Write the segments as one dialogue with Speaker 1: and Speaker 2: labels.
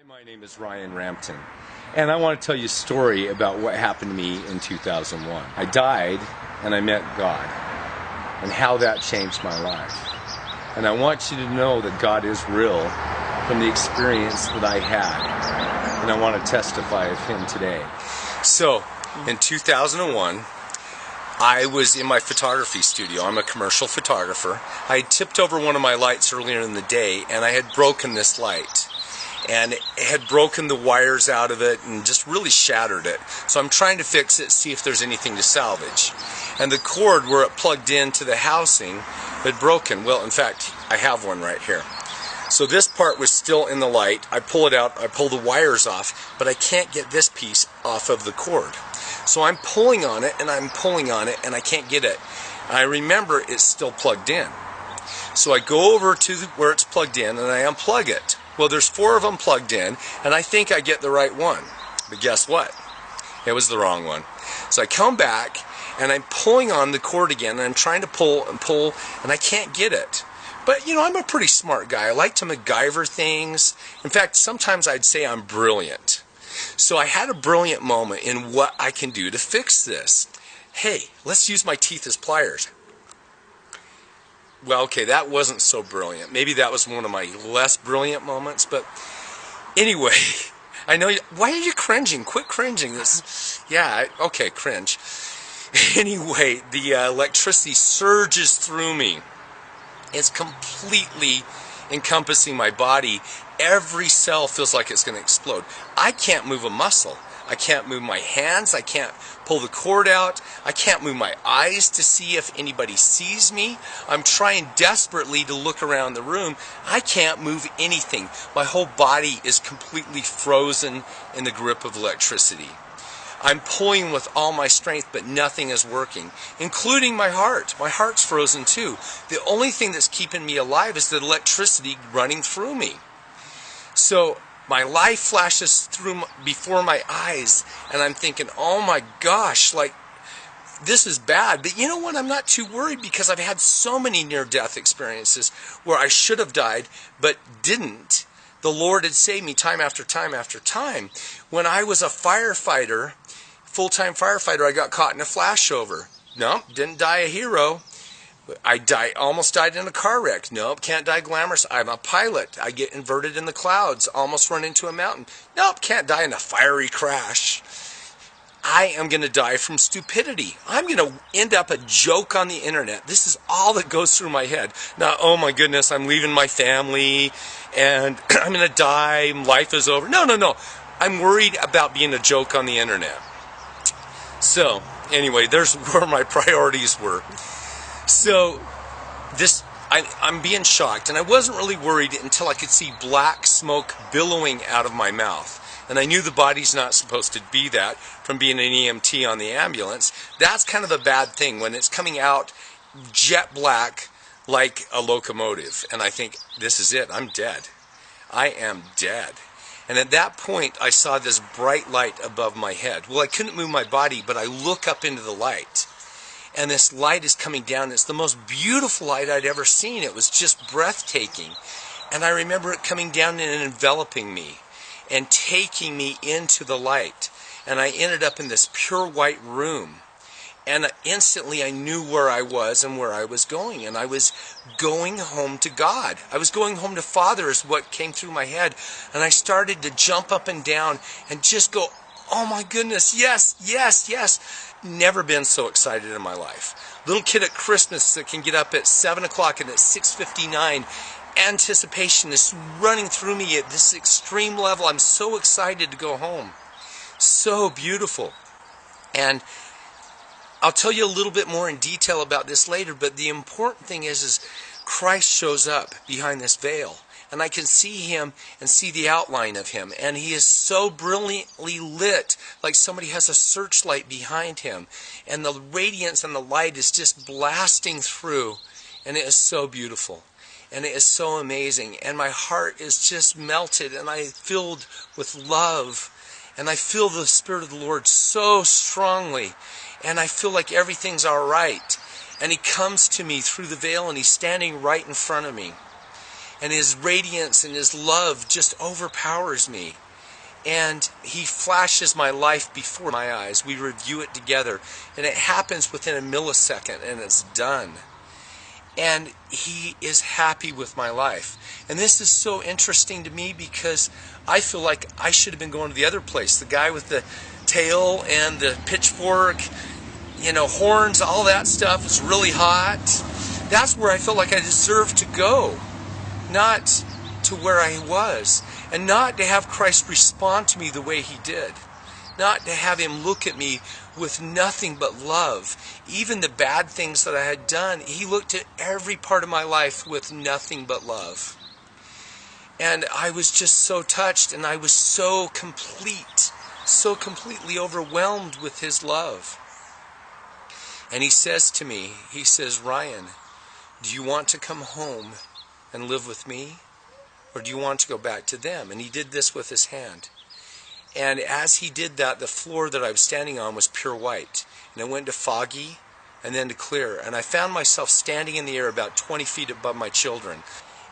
Speaker 1: My name is Rampton, and I want to tell you a story about what happened to me in 2001. I died, and I met God, and how that changed my life. And I want you to know that God is real from the experience that I had, and I want to testify of Him today. So, in 2001, I was in my photography studio. I'm a commercial photographer. I had tipped over one of my lights earlier in the day, and I had broken this light. And it had broken the wires out of it and just really shattered it. So I'm trying to fix it, see if there's anything to salvage. And the cord where it plugged into the housing had broken. Well, in fact, I have one right here. So this part was still in the light. I pull it out, I pull the wires off, but I can't get this piece off of the cord. So I'm pulling on it, and I'm pulling on it, and I can't get it. I remember it's still plugged in. So I go over to where it's plugged in, and I unplug it. Well, there's 4 of them plugged in, and I think I get the right one. But guess what? It was the wrong one. So I come back, and I'm pulling on the cord again, and I'm trying to pull, and I can't get it. But, you know, I'm a pretty smart guy. I like to MacGyver things. In fact, sometimes I'd say I'm brilliant. So I had a brilliant moment in what I can do to fix this. Hey, let's use my teeth as pliers. Well, okay, that wasn't so brilliant. Maybe that was one of my less brilliant moments, but anyway, I know why are you cringing? Quit cringing. Okay, cringe. Anyway, the electricity surges through me. It's completely encompassing my body. Every cell feels like it's going to explode. I can't move a muscle. I can't move my hands. I can't pull the cord out. I can't move my eyes to see if anybody sees me. I'm trying desperately to look around the room. I can't move anything. My whole body is completely frozen in the grip of electricity. I'm pulling with all my strength, but nothing is working, including my heart. My heart's frozen too. The only thing that's keeping me alive is the electricity running through me. So my life flashes through before my eyes, and I'm thinking, oh my gosh, like, this is bad. But you know what? I'm not too worried because I've had so many near-death experiences where I should have died, but didn't. The Lord had saved me time after time after time. When I was a firefighter, full-time firefighter, I got caught in a flashover. Nope, didn't die a hero. Almost died in a car wreck. Nope, can't die glamorous. I'm a pilot. I get inverted in the clouds. Almost run into a mountain. Nope, can't die in a fiery crash. I am going to die from stupidity. I'm going to end up a joke on the internet. This is all that goes through my head. Now, oh my goodness, I'm leaving my family, and I'm going to die. Life is over. No. I'm worried about being a joke on the internet. So, anyway, there's where my priorities were. So, I'm being shocked, and I wasn't really worried until I could see black smoke billowing out of my mouth. And I knew the body's not supposed to be that from being an EMT on the ambulance. That's kind of a bad thing when it's coming out jet black like a locomotive. And I think, this is it, I'm dead. I am dead. And at that point, I saw this bright light above my head. Well, I couldn't move my body, but I look up into the light. And this light is coming down. It's the most beautiful light I'd ever seen. It was just breathtaking. And I remember it coming down and enveloping me and taking me into the light. And I ended up in this pure white room. And instantly I knew where I was and where I was going. And I was going home to God. I was going home to Father is what came through my head. And I started to jump up and down and just go, oh my goodness, yes, yes, yes. Never been so excited in my life. Little kid at Christmas that can get up at 7 o'clock and at 6:59, anticipation is running through me at this extreme level. I'm so excited to go home. So beautiful. And I'll tell you a little bit more in detail about this later, but the important thing is Christ shows up behind this veil. And I can see Him and see the outline of Him. And He is so brilliantly lit, like somebody has a searchlight behind Him. And the radiance and the light is just blasting through. And it is so beautiful. And it is so amazing. And my heart is just melted, and I'm filled with love. And I feel the Spirit of the Lord so strongly. And I feel like everything's all right. And He comes to me through the veil, and He's standing right in front of me. and His radiance and His love just overpowers me. And He flashes my life before my eyes. We review it together, and it happens within a millisecond, and it's done. And He is happy with my life. And this is so interesting to me because I feel like I should have been going to the other place. The guy with the tail and the pitchfork, horns, all that stuff is really hot. That's where I felt like I deserved to go, not to where I was. And not to have Christ respond to me the way He did. Not to have Him look at me with nothing but love. Even the bad things that I had done, He looked at every part of my life with nothing but love. And I was just so touched, and I was so completely overwhelmed with His love. And He says to me, He says, Ryan, do you want to come home and live with me? Or do you want to go back to them? And He did this with His hand. And as He did that, the floor that I was standing on was pure white. And it went to foggy and then to clear. And I found myself standing in the air about 20 feet above my children.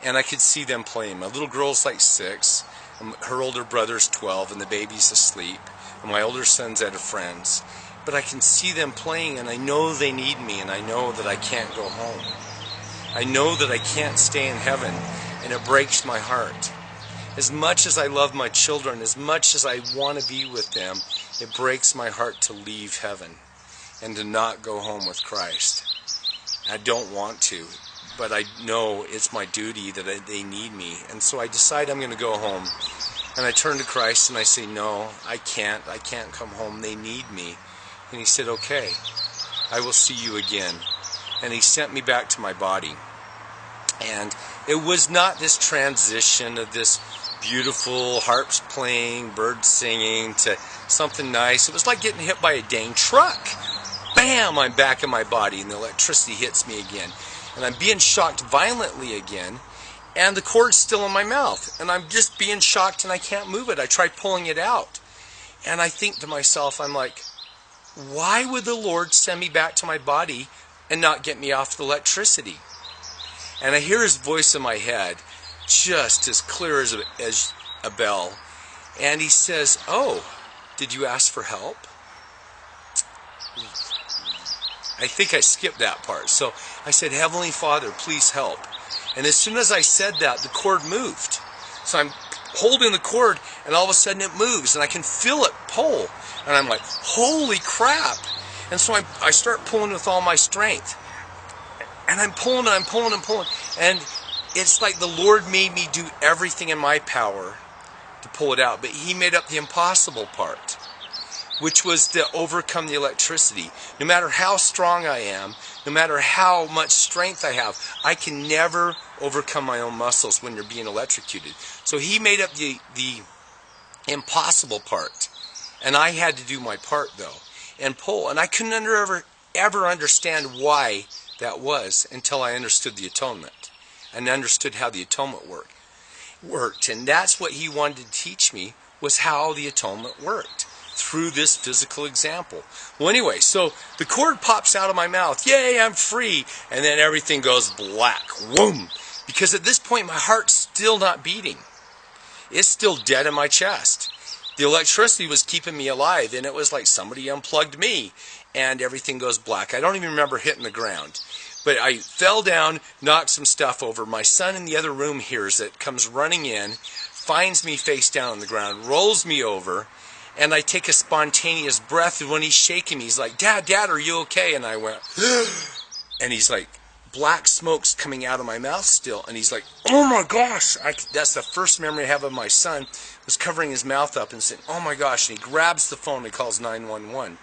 Speaker 1: And I could see them playing. My little girl's like 6. And her older brother's 12, and the baby's asleep. And my older son's at a friend's. But I can see them playing, and I know they need me, and I know that I can't go home. I know that I can't stay in heaven, and it breaks my heart. As much as I love my children, as much as I want to be with them, it breaks my heart to leave heaven and to not go home with Christ. I don't want to, but I know it's my duty that they need me. And so I decide I'm going to go home. And I turn to Christ and I say, no, I can't come home. They need me. And He said, okay, I will see you again. And He sent me back to my body. And it was not this transition of this beautiful harps playing, birds singing to something nice. It was like getting hit by a dang truck. Bam! I'm back in my body and the electricity hits me again. And I'm being shocked violently again. And the cord's still in my mouth. And I'm just being shocked and I can't move it. I try pulling it out. And I think to myself, I'm like, why would the Lord send me back to my body and not get me off the electricity? And I hear His voice in my head, just as clear as a bell. And He says, oh, did you ask for help? I think I skipped that part. So I said, Heavenly Father, please help. And as soon as I said that, the cord moved. So I'm holding the cord, and all of a sudden it moves, and I can feel it pull. And I'm like, holy crap. And so I start pulling with all my strength. And I'm pulling and I'm pulling and pulling. And it's like the Lord made me do everything in my power to pull it out. But He made up the impossible part, which was to overcome the electricity. No matter how strong I am, no matter how much strength I have, I can never overcome my own muscles when you're being electrocuted. So He made up the impossible part. And I had to do my part, though, and pull. And I couldn't ever understand why that was until I understood the atonement and understood how the atonement worked. And that's what He wanted to teach me, was how the atonement worked through this physical example. Well, anyway, so the cord pops out of my mouth. Yay, I'm free. And then everything goes black. Whoom. Because at this point, my heart's still not beating. It's still dead in my chest. The electricity was keeping me alive, and it was like somebody unplugged me, and everything goes black. I don't even remember hitting the ground. But I fell down, knocked some stuff over. My son in the other room hears it, comes running in, finds me face down on the ground, rolls me over, and I take a spontaneous breath, and when he's shaking me, he's like, Dad, are you okay? And I went, and he's like, black smoke's coming out of my mouth still, and he's like, oh my gosh. That's the first memory I have of my son, was covering his mouth up and saying, oh my gosh, and he grabs the phone and he calls 911.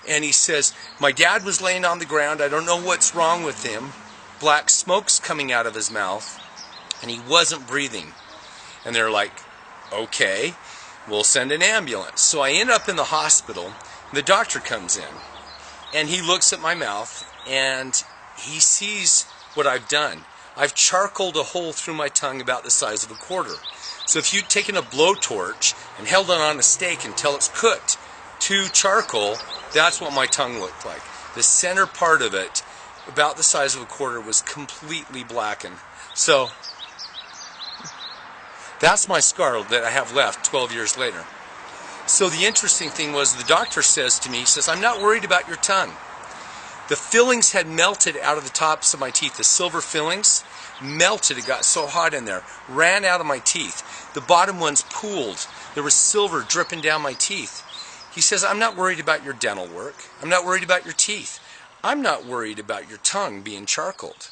Speaker 1: And he says, my dad was laying on the ground, I don't know what's wrong with him, black smoke's coming out of his mouth, and he wasn't breathing. And they're like, okay, we'll send an ambulance. So I end up in the hospital, and the doctor comes in, and he looks at my mouth, and he sees what I've done. I've charcoaled a hole through my tongue about the size of a quarter. So if you'd taken a blowtorch and held it on a steak until it's cooked to charcoal, that's what my tongue looked like. The center part of it, about the size of a quarter, was completely blackened. So That's my scar that I have left 12 years later. So the interesting thing was the doctor says to me, he says, I'm not worried about your tongue. The fillings had melted out of the tops of my teeth. The silver fillings melted. It got so hot in there. Ran out of my teeth. The bottom ones pooled. There was silver dripping down my teeth. He says, I'm not worried about your dental work. I'm not worried about your teeth. I'm not worried about your tongue being charcoaled.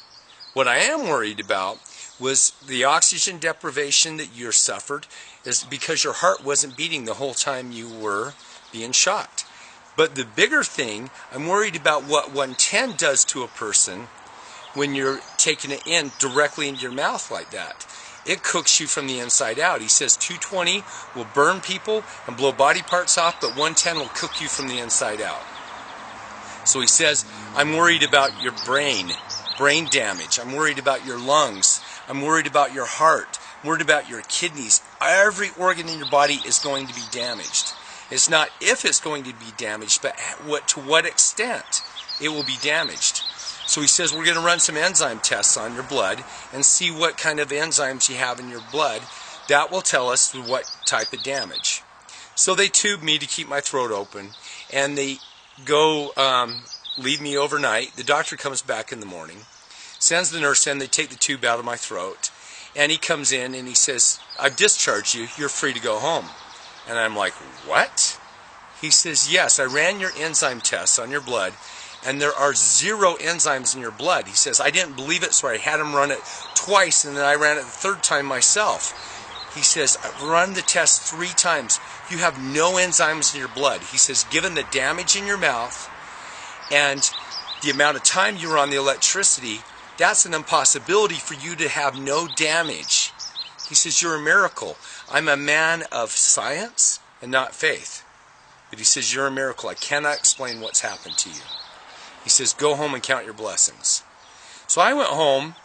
Speaker 1: What I am worried about was the oxygen deprivation that you suffered is because your heart wasn't beating the whole time you were being shot. But the bigger thing, I'm worried about what 110 does to a person when you're taking it in directly into your mouth like that. It cooks you from the inside out. He says 220 will burn people and blow body parts off, but 110 will cook you from the inside out. So he says, I'm worried about your brain damage. I'm worried about your lungs. I'm worried about your heart. I'm worried about your kidneys. Every organ in your body is going to be damaged. It's not if it's going to be damaged, but to what extent it will be damaged. So he says, we're going to run some enzyme tests on your blood and see what kind of enzymes you have in your blood. That will tell us what type of damage. So they tube me to keep my throat open, and they go leave me overnight. The doctor comes back in the morning, sends the nurse in, they take the tube out of my throat, and he comes in and he says, I've discharged you, you're free to go home. And I'm like, what? He says, yes, I ran your enzyme tests on your blood, and there are 0 enzymes in your blood. He says, I didn't believe it, so I had him run it twice, and then I ran it the third time myself. He says, I've run the test 3 times. You have no enzymes in your blood. He says, given the damage in your mouth and the amount of time you were on the electricity, that's an impossibility for you to have no damage. He says, you're a miracle. I'm a man of science and not faith. But he says, you're a miracle. I cannot explain what's happened to you. He says, go home and count your blessings. So I went home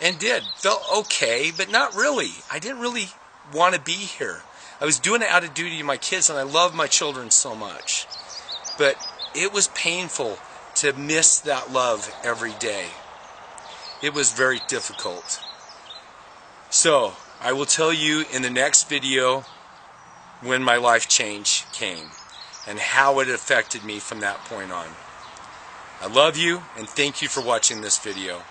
Speaker 1: and felt okay, but not really. I didn't really want to be here. I was doing it out of duty to my kids, and I love my children so much. But it was painful to miss that love every day. It was very difficult. So I will tell you in the next video when my life change came and how it affected me from that point on. I love you, and thank you for watching this video.